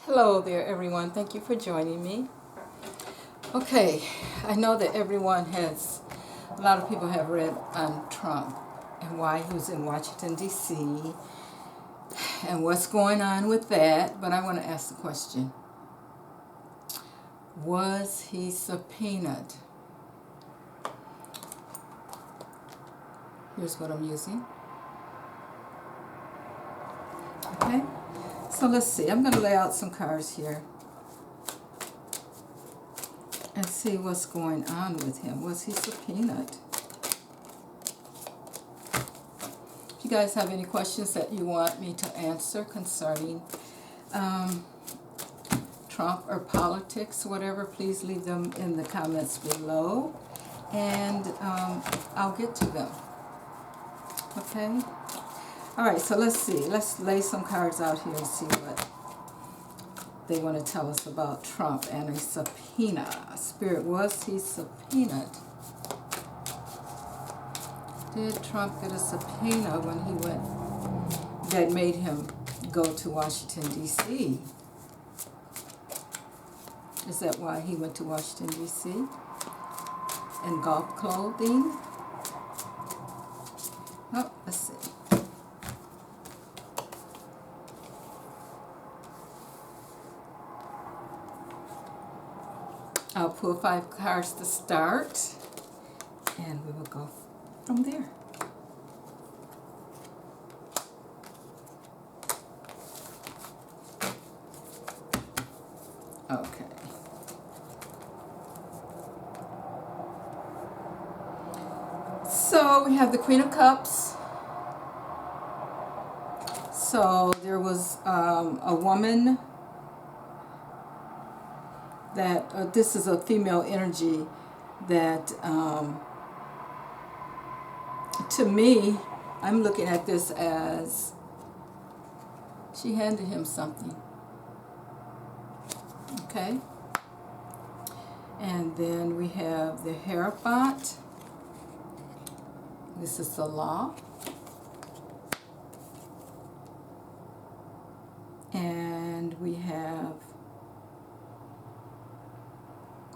Hello there, everyone. Thank you for joining me. Okay, I know that a lot of people have read on Trump and why he was in Washington, D.C., and what's going on with that, but I want to ask the question. Was he subpoenaed? Here's what I'm using. Okay, so let's see. I'm going to lay out some cards here and see what's going on with him. Was he subpoenaed? If you guys have any questions that you want me to answer concerning Trump or politics, whatever, please leave them in the comments below, and I'll get to them. Okay? All right, so let's see. Let's lay some cards out here and see what they want to tell us about Trump and a subpoena. Spirit, was he subpoenaed? Did Trump get a subpoena when he went, that made him go to Washington, D.C.? Is that why he went to Washington, D.C.? In golf clothing? Oh, let's see. I'll pull 5 cards to start, and we will go from there. Okay. So we have the Queen of Cups. So there was a woman that, this is a female energy that, to me, I'm looking at this as she handed him something. Okay? And then we have the Hierophant. This is the law. And we have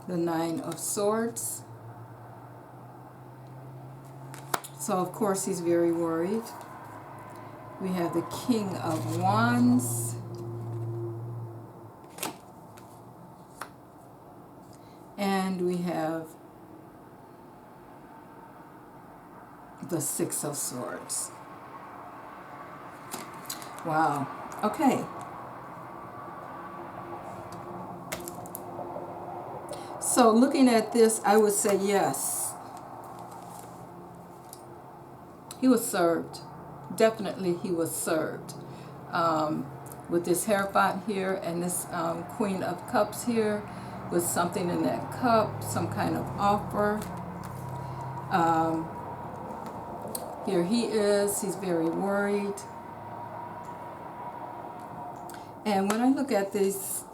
the 9 of Swords. So of course he's very worried. We have the King of Wands. And we have the 6 of Swords. Wow. Okay. So looking at this, I would say yes. He was served. Definitely he was served. With this Hierophant here and this Queen of Cups here, with something in that cup, some kind of offer. Here he is. He's very worried. And when I look at these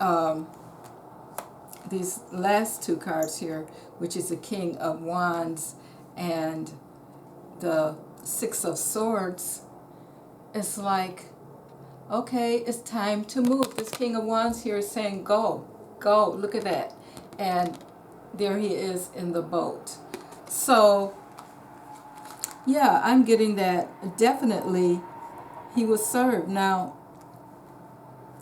last 2 cards here, which is the King of Wands and the 6 of Swords, it's like, okay, it's time to move. This King of Wands here is saying, go, go, look at that. And there he is in the boat. So, yeah, I'm getting that definitely he was served. Now,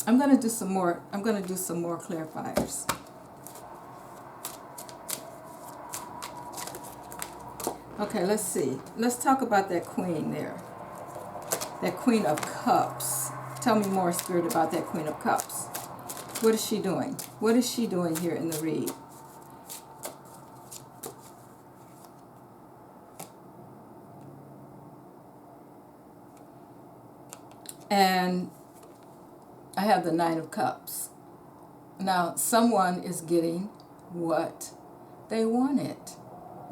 I'm going to do some more clarifiers. Okay, let's see. Let's talk about that queen there. That Queen of Cups. Tell me more, Spirit, about that Queen of Cups. What is she doing? What is she doing here in the read? And I have the 9 of Cups. Now, someone is getting what they wanted.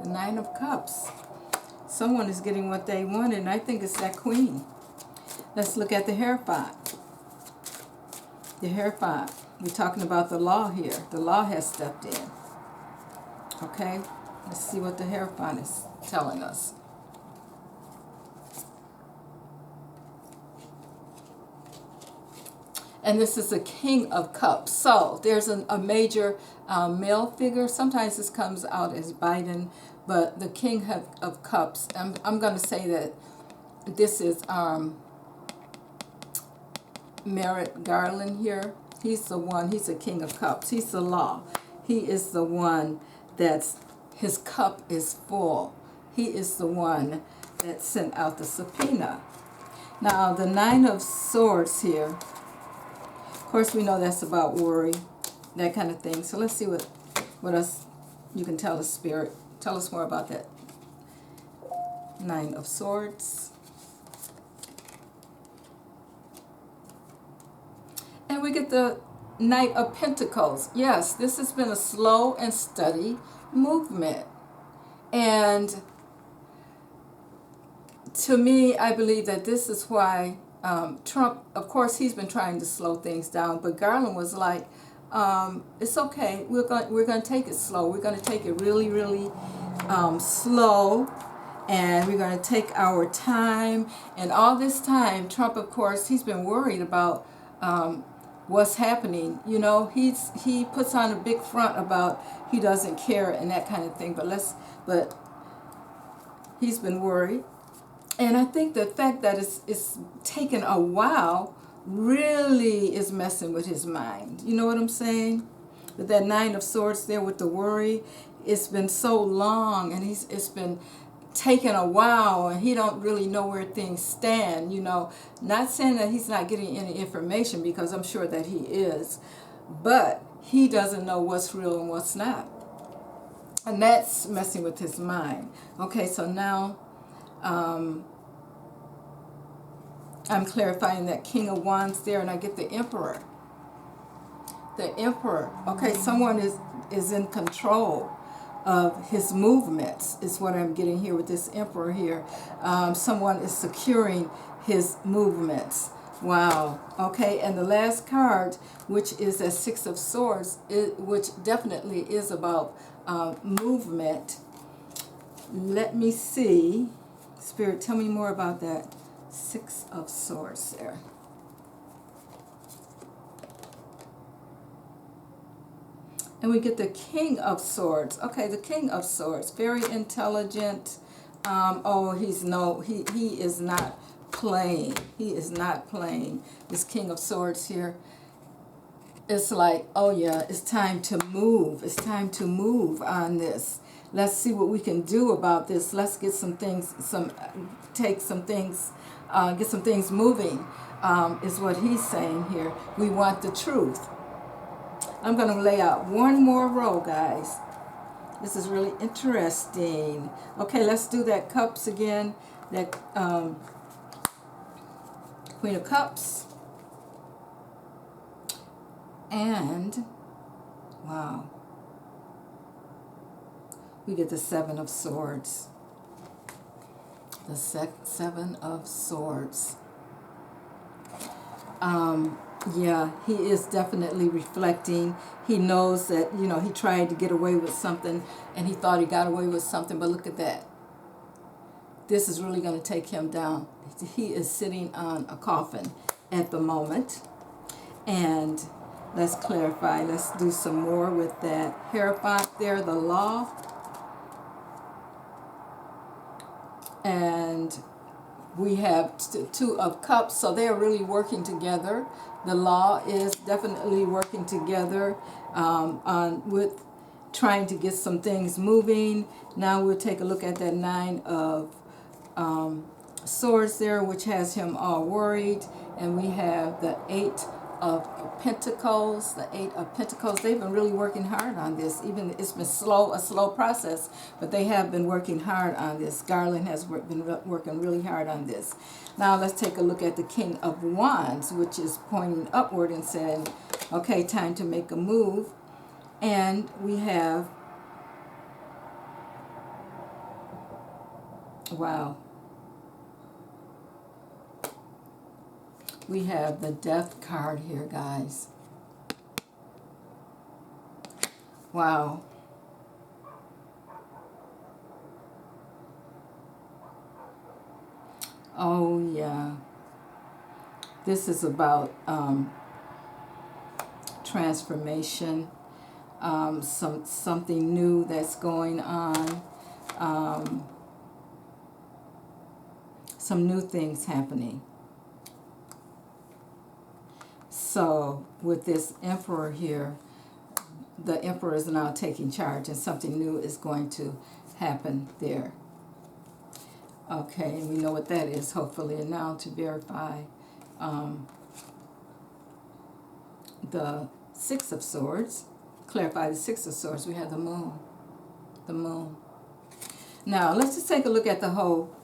The 9 of Cups. Someone is getting what they wanted, and I think it's that queen. Let's look at the Hierophant. The Hierophant. We're talking about the law here. The law has stepped in. Okay? Let's see what the Hierophant is telling us. And this is the King of Cups. So there's a major male figure. Sometimes this comes out as Biden, but the King of Cups, I'm going to say that this is Merrick Garland here. He's the one, he's the King of Cups. He's the law. He is the one that's, his cup is full. He is the one that sent out the subpoena. Now, the Nine of Swords here, of course, we know that's about worry, that kind of thing. So let's see what else you can tell us, Spirit. Tell us more about that Nine of Swords. And we get the Knight of Pentacles. Yes, this has been a slow and steady movement. And to me, I believe that this is why Trump, of course, he's been trying to slow things down, but Garland was like, it's okay, we're going to take it slow. We're going to take it really, really slow, and we're going to take our time. And all this time, Trump, of course, he's been worried about what's happening. You know, he puts on a big front about he doesn't care and that kind of thing, but he's been worried. And I think the fact that it's taken a while really is messing with his mind. You know what I'm saying? With that Nine of Swords there with the worry, it's been so long, and it's been taking a while, and he don't really know where things stand. You know, not saying that he's not getting any information, because I'm sure that he is, but he doesn't know what's real and what's not, and that's messing with his mind. Okay, so now I'm clarifying that King of Wands there, and I get the Emperor. The Emperor. Okay, someone is in control of his movements, is what I'm getting here with this Emperor here. Someone is securing his movements. Wow. Okay, and the last card, which is a Six of Swords, which definitely is about movement. Let me see. Spirit, tell me more about that Six of Swords there. And we get the King of Swords. Okay, the King of Swords, very intelligent. He is not playing. He is not playing. This King of Swords here. It's like, oh yeah, it's time to move. It's time to move on this. Let's see what we can do about this. Let's get some things, get some things moving, is what he's saying here. We want the truth. I'm going to lay out one more row, guys. This is really interesting. Okay, let's do that Cups again. That Queen of Cups. And, wow, we get the Seven of Swords. The Seven of Swords. Yeah, he is definitely reflecting. He knows that, you know, he tried to get away with something, and he thought he got away with something, but look at that. This is really going to take him down. He is sitting on a coffin at the moment. And let's clarify. Let's do some more with that Hierophant there, the law. And we have Two of Cups, so they're really working together. The law is definitely working together with trying to get some things moving. Now we'll take a look at that Nine of Swords there, which has him all worried. And we have the Eight of Pentacles. The Eight of Pentacles. They've been really working hard on this. Even it's been a slow process, but they have been working hard on this. Garland has been working really hard on this. Now let's take a look at the King of Wands, which is pointing upward and saying, okay, time to make a move. And we have, wow, we have the Death card here, guys. Wow. Oh, yeah. This is about transformation, something new that's going on, some new things happening. So with this emperor here, the emperor is now taking charge, and something new is going to happen there. Okay, and we know what that is, hopefully. And now to verify the Six of Swords, clarify the Six of Swords, we have the moon. The moon. Now, let's just take a look at the whole.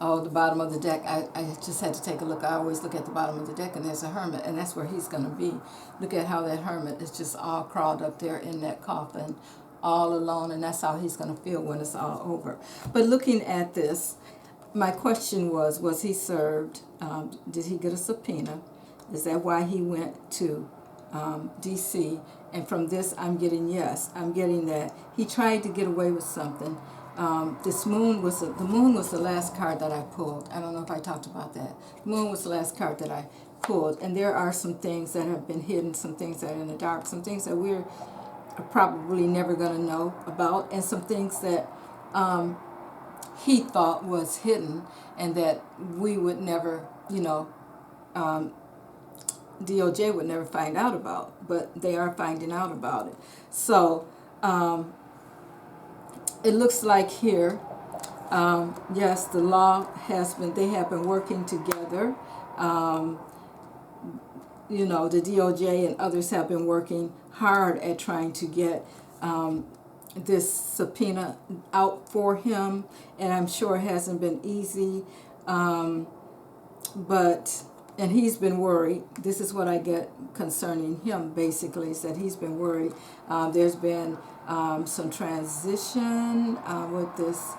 Oh, the bottom of the deck. I just had to take a look. I always look at the bottom of the deck, and there's a hermit, and that's where he's going to be. Look at how that hermit is just all crawled up there in that coffin, all alone, and that's how he's going to feel when it's all over. But looking at this, my question was he served? Did he get a subpoena? Is that why he went to D.C.? And from this, I'm getting yes. I'm getting that he tried to get away with something. This moon was the moon was the last card that I pulled. I don't know if I talked about that. The moon was the last card that I pulled, and there are some things that have been hidden, some things that are in the dark, some things that we're probably never going to know about, and some things that he thought was hidden and that we would never, DOJ would never find out about, but they are finding out about it. So it looks like here, yes, the law has been, they have been working together. The DOJ and others have been working hard at trying to get this subpoena out for him, and I'm sure it hasn't been easy, and he's been worried. This is what I get concerning him, basically, is that he's been worried. There's been some transition with this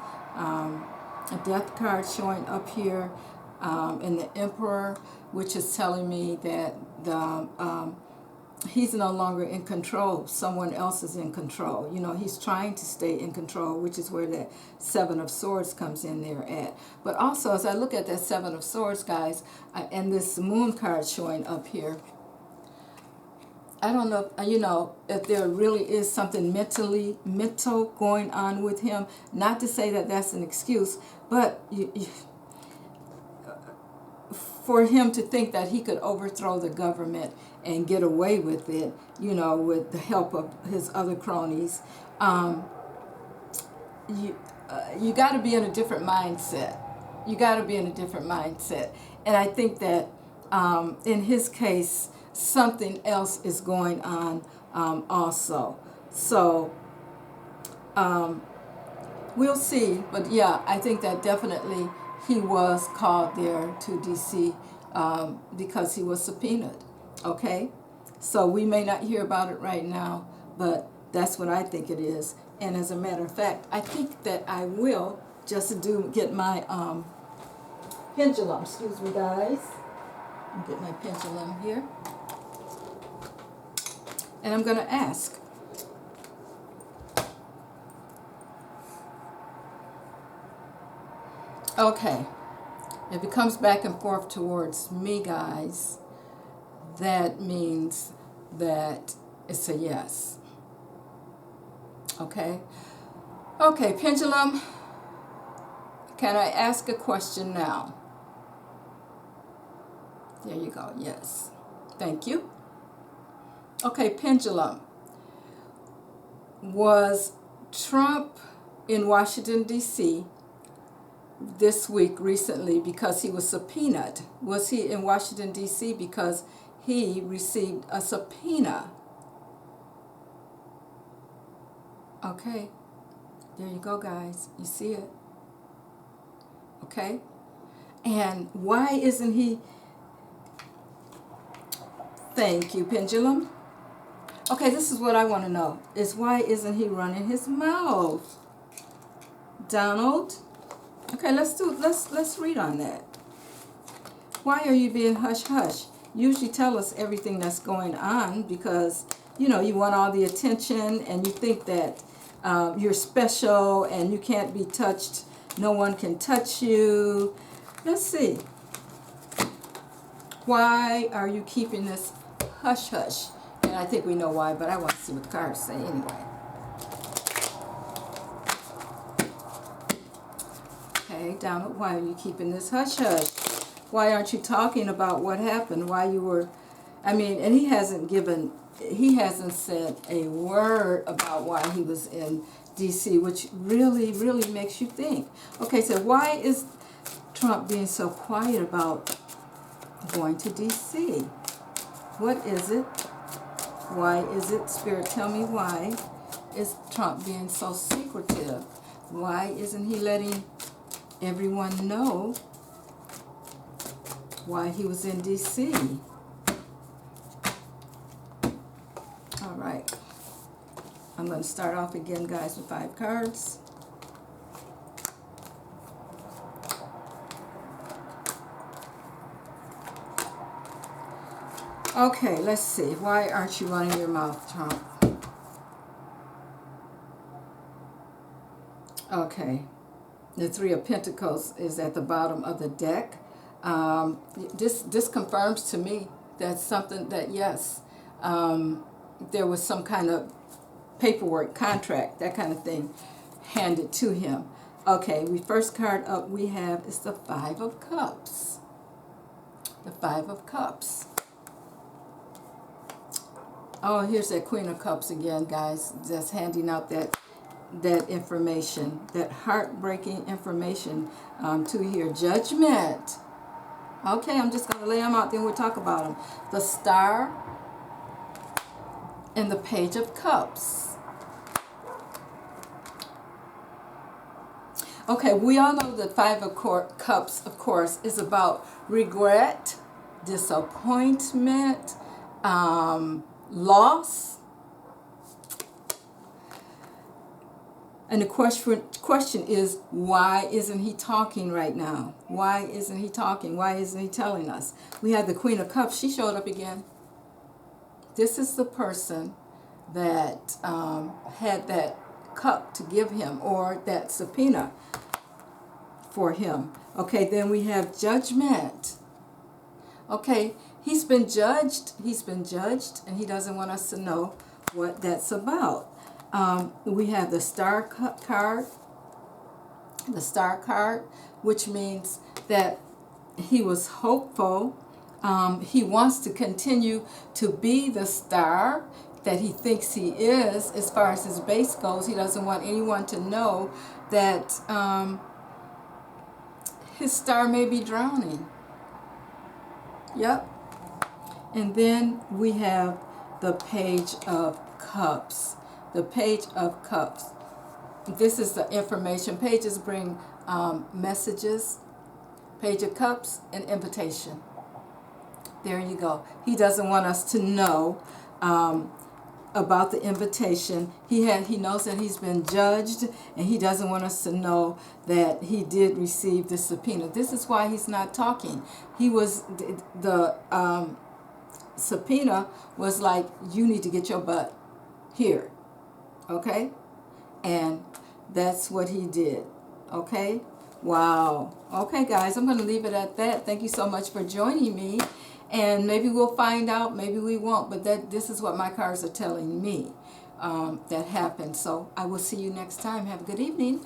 death card showing up here in the Emperor, which is telling me that he's no longer in control. Someone else is in control. He's trying to stay in control, which is where that Seven of Swords comes in there at. But also, as I look at that Seven of Swords, guys, and this Moon card showing up here, I don't know, if there really is something mental going on with him. Not to say that that's an excuse, but for him to think that he could overthrow the government and get away with it, with the help of his other cronies, you got to be in a different mindset. You got to be in a different mindset. And I think that in his case, something else is going on also. So we'll see. But yeah, I think that definitely he was called there to D.C. Because he was subpoenaed. Okay? So we may not hear about it right now, but that's what I think it is. And as a matter of fact, I think that I will just get my pendulum. Excuse me, guys. I'll get my pendulum here. And I'm going to ask. Okay. If it comes back and forth towards me, guys, that means that it's a yes. Okay? Okay, pendulum, can I ask a question now? There you go, yes. Thank you. Okay, pendulum. Was Trump in Washington, D.C. this week recently because he was subpoenaed? Was he in Washington, D.C. because he received a subpoena? Okay, there you go, guys. You see it. Okay? And why isn't he... Thank you, pendulum. Okay, this is what I want to know, is why isn't he running his mouth? Donald? Okay, let's read on that. Why are you being hush-hush? Usually tell us everything that's going on because, you want all the attention and you think that you're special and you can't be touched. No one can touch you. Let's see. Why are you keeping this hush hush? And I think we know why, but I want to see what the cards say anyway. Okay, down. Why are you keeping this hush hush? Why aren't you talking about what happened? Why you were, I mean, and he hasn't said a word about why he was in D.C., which really, really makes you think. Okay, so why is Trump being so quiet about going to D.C.? What is it? Why is it? Spirit, tell me why is Trump being so secretive? Why isn't he letting everyone know why he was in D.C.? All right. I'm going to start off again, guys, with 5 cards. Okay, let's see. Why aren't you running your mouth, Trump? Okay. The 3 of Pentacles is at the bottom of the deck. This confirms to me that something that, yes, there was some kind of paperwork, contract, that kind of thing handed to him. Okay, first card up we have is the 5 of Cups. The 5 of Cups. Oh, here's that Queen of Cups again, guys. Just handing out that information, that heartbreaking information to here. Judgment. Okay, I'm just going to lay them out, then we'll talk about them. The Star and the Page of Cups. Okay, we all know that 5 of Cups, of course, is about regret, disappointment, loss. And the question is, why isn't he talking right now? Why isn't he talking? Why isn't he telling us? We have the Queen of Cups. She showed up again. This is the person that had that cup to give him, or that subpoena for him. Okay, then we have Judgment. Okay, he's been judged, and he doesn't want us to know what that's about. We have the Star card, which means that he was hopeful. He wants to continue to be the star that he thinks he is as far as his base goes. He doesn't want anyone to know that his star may be drowning. Yep. And then we have the Page of Cups. The Page of Cups. This is the information. Pages bring messages. Page of Cups, an invitation. There you go. He doesn't want us to know about the invitation. He knows that he's been judged, and he doesn't want us to know that he did receive the subpoena. This is why he's not talking. He was the subpoena was like, you need to get your butt here. Okay? And that's what he did. Okay? Wow. Okay, guys, I'm going to leave it at that. Thank you so much for joining me. And maybe we'll find out, maybe we won't. But this is what my cards are telling me that happened. So I will see you next time. Have a good evening.